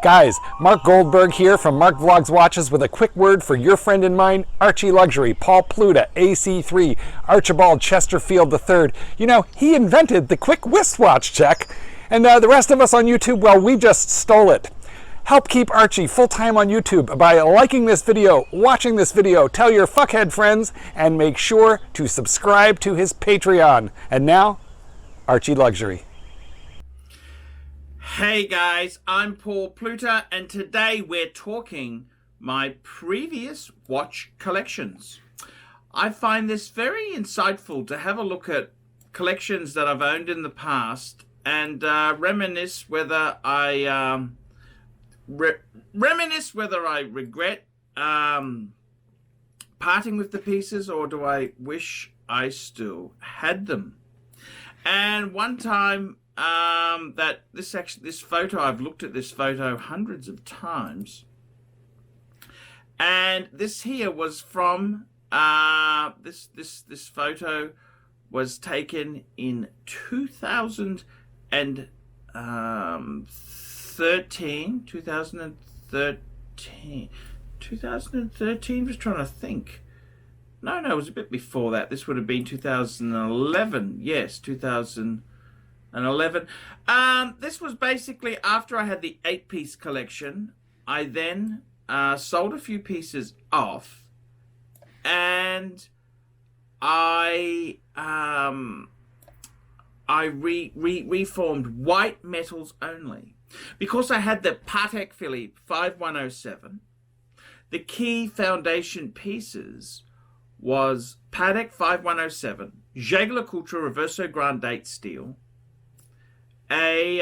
Guys, Mark Goldberg here from Mark Vlogs Watches with a quick word for your friend and mine, ArchieLuxury, Paul Pluta, AC3, Archibald Chesterfield III. You know, he invented the quick wristwatch check, and the rest of us on YouTube, well, we just stole it. Help keep Archie full-time on YouTube by liking this video, watching this video, tell your fuckhead friends, and make sure to subscribe to his Patreon. And now, ArchieLuxury. Hey guys, I'm Paul Pluta, and today we're talking my previous watch collections. I find this very insightful to have a look at collections that I've owned in the past and reminisce whether I regret parting with the pieces, or do I wish I still had them. And one time this photo, I've looked at this photo hundreds of times, and this here was from this photo was taken in 2013. Just trying to think. No, it was a bit before that. This would have been 2011. Yes, 2011. This was basically after I had the 8-piece collection. I then sold a few pieces off, and I reformed white metals only, because I had the Patek Philippe 5107. The key foundation pieces was Patek 5107, Jaeger-LeCoultre Reverso Grand Date steel, a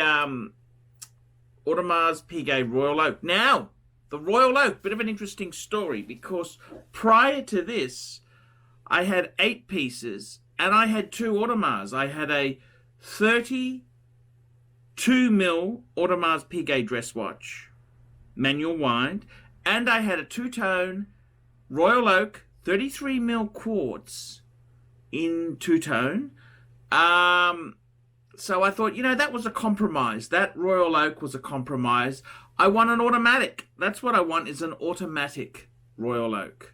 Audemars Piguet Royal Oak. Now, the Royal Oak, bit of an interesting story, because prior to this, I had 8 pieces, and I had 2 Audemars. I had a 32mm Audemars Piguet dress watch, manual wind, and I had a 2-tone Royal Oak 33mm quartz in 2-tone. So I thought, you know, that was a compromise. That Royal Oak was a compromise. I want an automatic. That's what I want, is an automatic Royal Oak.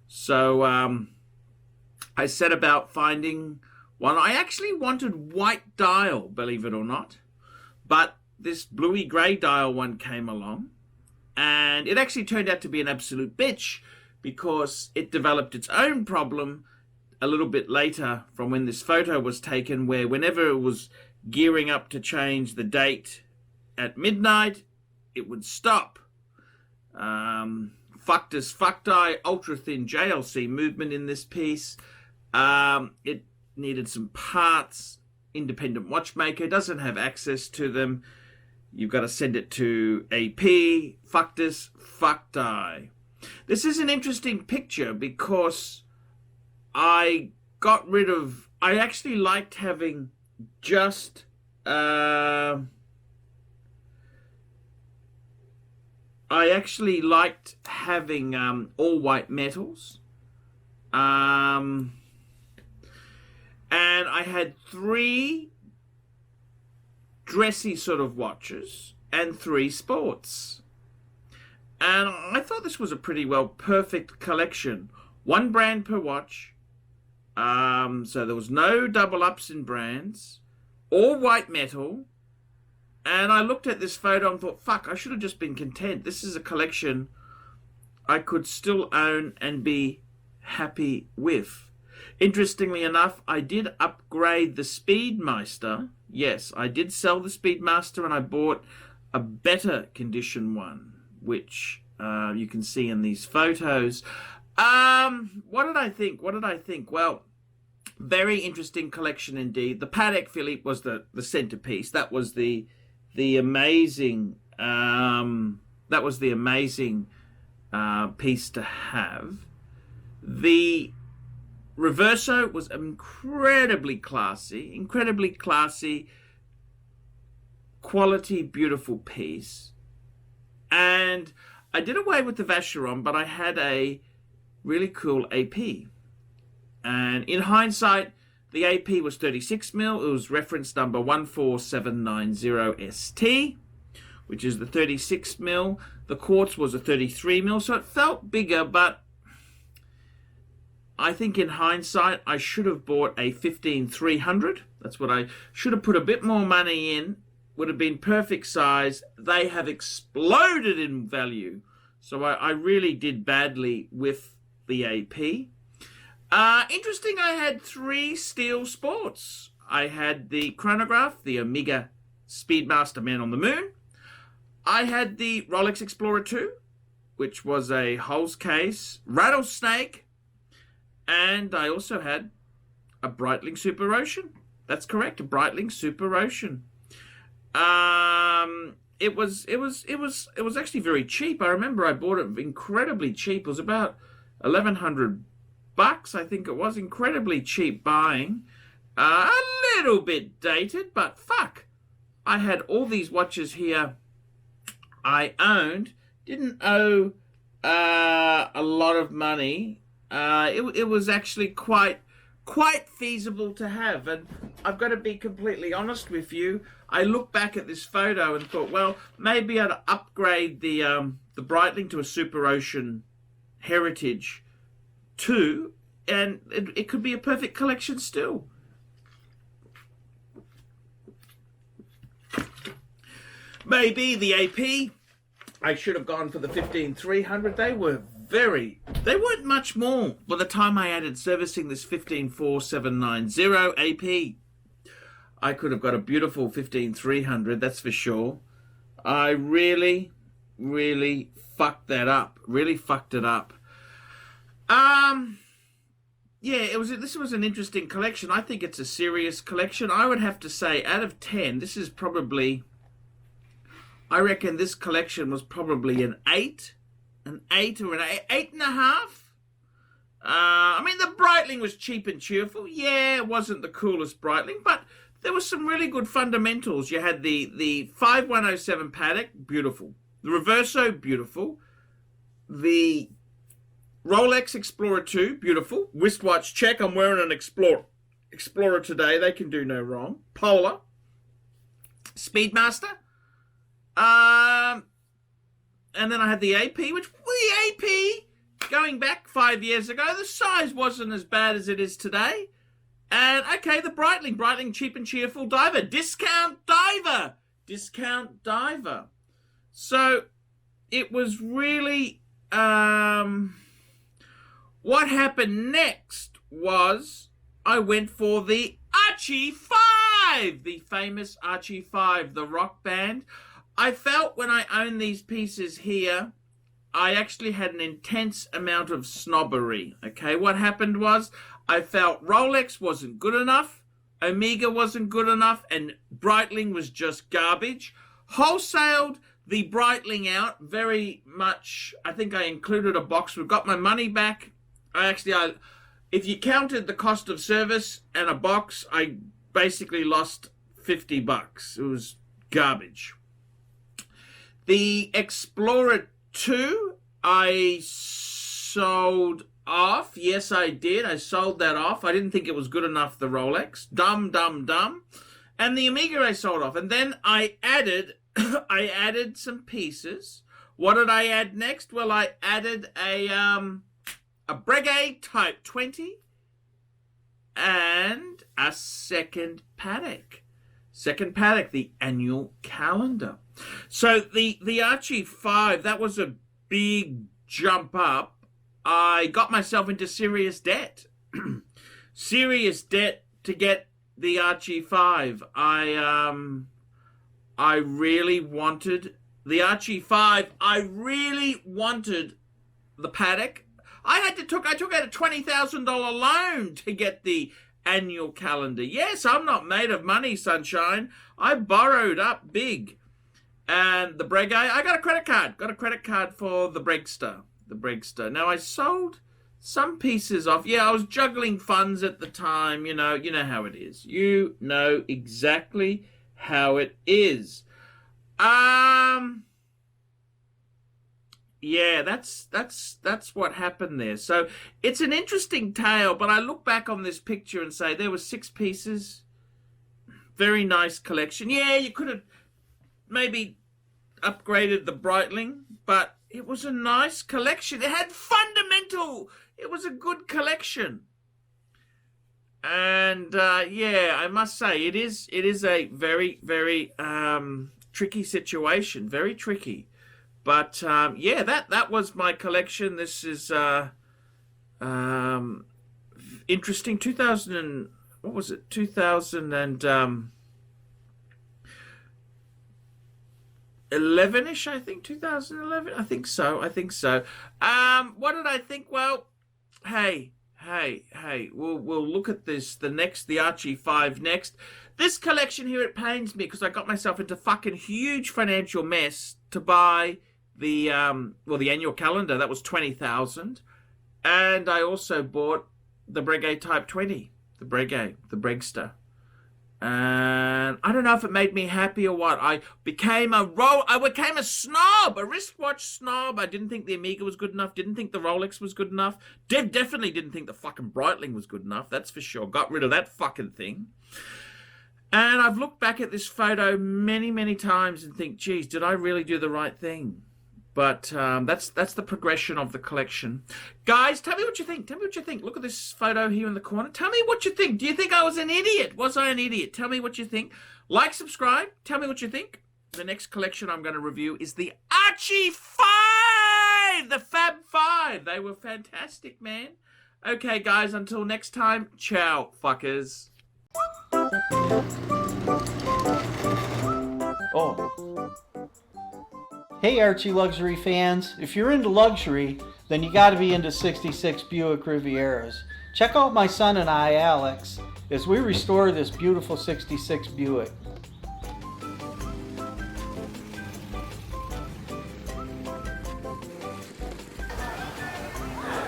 So I set about finding one. I actually wanted white dial, believe it or not. But this bluey grey dial one came along. And it actually turned out to be an absolute bitch, because it developed its own problem a little bit later from when this photo was taken, where whenever it was gearing up to change the date at midnight, it would stop. Fucked eye, ultra thin JLC movement in this piece. It needed some parts. Independent watchmaker doesn't have access to them. You've got to send it to AP. Fucked eye. This is an interesting picture because I actually liked having just all white metals, and I had 3 dressy sort of watches and 3 sports. And I thought this was a pretty well perfect collection. 1 brand per watch. So there was no double ups in brands. All white metal. And I looked at this photo and thought, fuck, I should have just been content. This is a collection I could still own and be happy with. Interestingly enough, I did upgrade the Speedmaster. Yes, I did sell the Speedmaster, and I bought a better condition one, which you can see in these photos. What did I think? Well, very interesting collection indeed. The Patek Philippe was the centerpiece. That was the amazing piece to have. The Reverso was incredibly classy, quality, beautiful piece. And I did away with the Vacheron, but I had a really cool AP. And in hindsight, the AP was 36mm. It was reference number 14790ST. which is the 36mm. The quartz was a 33mm, so it felt bigger, but I think in hindsight, I should have bought a 15-300. That's what I should have put a bit more money in. Would have been perfect size. They have exploded in value. So I really did badly with the AP. Interesting, I had 3 steel sports. I had the chronograph, the Omega Speedmaster Man on the Moon. I had the Rolex Explorer 2, which was a Hulls case, rattlesnake, and I also had a Breitling Super Ocean. That's correct, a Breitling Super Ocean. It was actually very cheap. I remember I bought it incredibly cheap. It was about $1,100, I think it was. Incredibly cheap buying. A little bit dated, but fuck. I had all these watches here I owned. Didn't owe a lot of money. It was actually quite feasible to have, and I've got to be completely honest with you. I look back at this photo and thought, well, maybe I'd upgrade the Breitling to a Super Ocean Heritage 2, and it could be a perfect collection still. Maybe the AP, I should have gone for the 15-300. They weren't much more by the time I added servicing this 15-4790 AP. I could have got a beautiful 15-300, that's for sure. I really fucked that up. Really fucked it up. Yeah, this was an interesting collection. I think it's a serious collection. I would have to say, out of 10, this is probably, I reckon this collection was probably an 8 or an 8.5. I mean, the Breitling was cheap and cheerful. Yeah, it wasn't the coolest Breitling, but there was some really good fundamentals. You had the 5107 Patek, beautiful. The Reverso, beautiful. The Rolex Explorer 2, beautiful. Wristwatch, check. I'm wearing an Explorer today. They can do no wrong. Polar. Speedmaster. And then I had the AP, which the AP, going back 5 years ago, the size wasn't as bad as it is today. And, okay, the Breitling cheap and cheerful diver. Discount diver. So, it was really, what happened next was I went for the Archie 5, the famous Archie 5, the rock band. I felt when I owned these pieces here, I actually had an intense amount of snobbery. Okay, what happened was I felt Rolex wasn't good enough, Omega wasn't good enough, and Breitling was just garbage. Wholesaled the Breitling out very much. I think I included a box. We got my money back. If you counted the cost of service and a box, I basically lost $50. It was garbage. The Explorer 2, I sold off. Yes, I did. I sold that off. I didn't think it was good enough, the Rolex. Dumb. And the Omega I sold off. And then I added I added some pieces. What did I add next? Well, I added a Breguet Type 20 and a second Patek. Second Patek, the annual calendar. So the Archie 5, that was a big jump up. I got myself into serious debt. Serious debt to get the Archie 5. I really wanted the Archie 5. I really wanted the Patek. I took out a $20,000 loan to get the annual calendar. Yes, I'm not made of money, sunshine. I borrowed up big. And the Breguet, I got a credit card. Got a credit card for the Bregster. Now, I sold some pieces off. Yeah, I was juggling funds at the time. You know how it is. You know exactly how it is. Yeah, that's what happened there. So it's an interesting tale, but I look back on this picture and say there were 6 pieces. Very nice collection. Yeah, you could have maybe upgraded the Breitling, but it was a nice collection. It had fundamental. It was a good collection. And yeah, I must say it is a very, very tricky situation, very tricky. But yeah, that was my collection. This is interesting. 2000 and what was it? 2011ish, I think. 2011. I think so. What did I think? Well, hey. We'll look at this. The Archie 5 next. This collection here, it pains me because I got myself into fucking huge financial mess to buy the annual calendar. That was 20,000, and I also bought the Breguet Type 20, the Bregster. And I don't know if it made me happy or what. I became a snob, a wristwatch snob. I didn't think the Omega was good enough. Didn't think the Rolex was good enough. Definitely didn't think the fucking Breitling was good enough. That's for sure. Got rid of that fucking thing. And I've looked back at this photo many, many times and think, geez, did I really do the right thing? But that's the progression of the collection. Guys, tell me what you think. Look at this photo here in the corner. Tell me what you think. Do you think I was an idiot? Was I an idiot? Tell me what you think. Like, subscribe. Tell me what you think. The next collection I'm going to review is the Archie 5! The Fab 5. They were fantastic, man. Okay, guys, until next time, ciao, fuckers. Oh. Hey Archie Luxury fans, if you're into luxury, then you gotta be into 66 Buick Rivieras. Check out my son and I, Alex, as we restore this beautiful 66 Buick.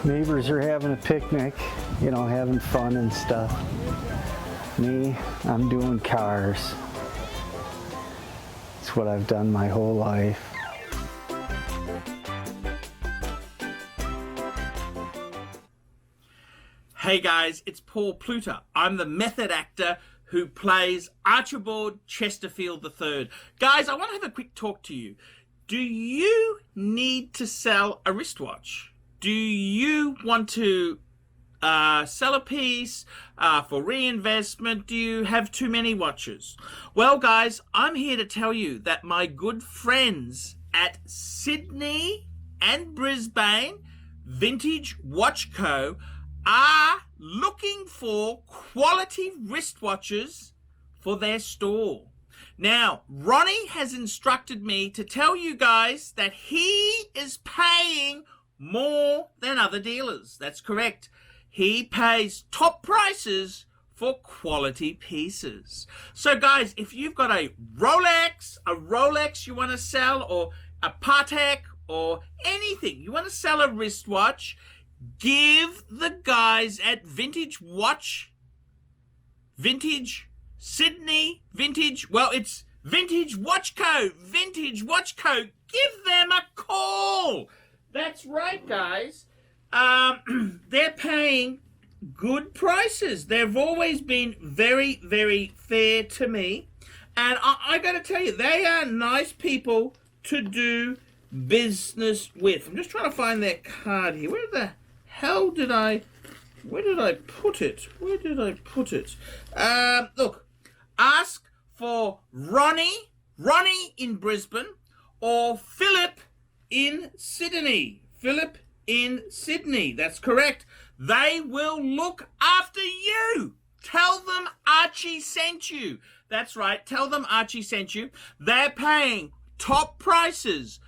Neighbors are having a picnic, you know, having fun and stuff. Me, I'm doing cars. It's what I've done my whole life. Hey guys, it's Paul Pluta. I'm the method actor who plays Archibald Chesterfield III. Guys, I want to have a quick talk to you. Do you need to sell a wristwatch? Do you want to sell a piece for reinvestment? Do you have too many watches? Well, guys, I'm here to tell you that my good friends at Sydney and Brisbane Vintage Watch Co. are looking for quality wristwatches for their store. Now, Ronnie has instructed me to tell you guys that he is paying more than other dealers. That's correct. He pays top prices for quality pieces. So guys, if you've got a Rolex you want to sell, or a Patek, or anything, you want to sell a wristwatch, give the guys at Vintage Sydney, it's Vintage Watch Co. Give them a call. That's right, guys. They're paying good prices. They've always been very, very fair to me. And I got to tell you, they are nice people to do business with. I'm just trying to find their card here. Where the hell did I put it? Look, ask for Ronnie in Brisbane, or Philip in Sydney. That's correct. They will look after you. Tell them Archie sent you. That's right. Tell them Archie sent you. They're paying top prices.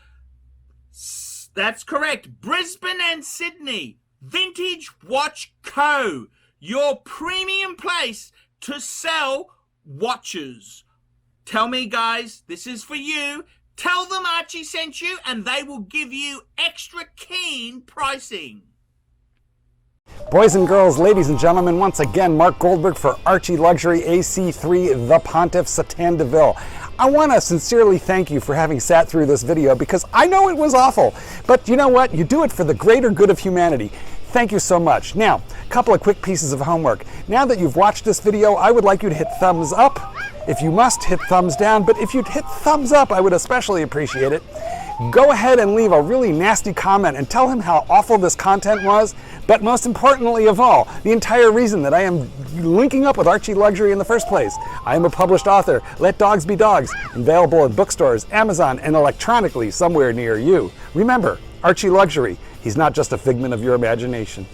That's correct. Brisbane and Sydney. Vintage Watch Co. Your premium place to sell watches. Tell me, guys, this is for you. Tell them Archie sent you, and they will give you extra keen pricing. Boys and girls, ladies and gentlemen, once again, Mark Goldberg for Archie Luxury AC3, the Pontiff, Satan Deville. I want to sincerely thank you for having sat through this video, because I know it was awful, but you know what? You do it for the greater good of humanity. Thank you so much. Now, a couple of quick pieces of homework. Now that you've watched this video, I would like you to hit thumbs up. If you must, hit thumbs down, but if you'd hit thumbs up, I would especially appreciate it. Go ahead and leave a really nasty comment and tell him how awful this content was, but most importantly of all, the entire reason that I am linking up with ArchieLuxury in the first place. I am a published author, Let Dogs Be Dogs, available in bookstores, Amazon, and electronically somewhere near you. Remember, ArchieLuxury, he's not just a figment of your imagination.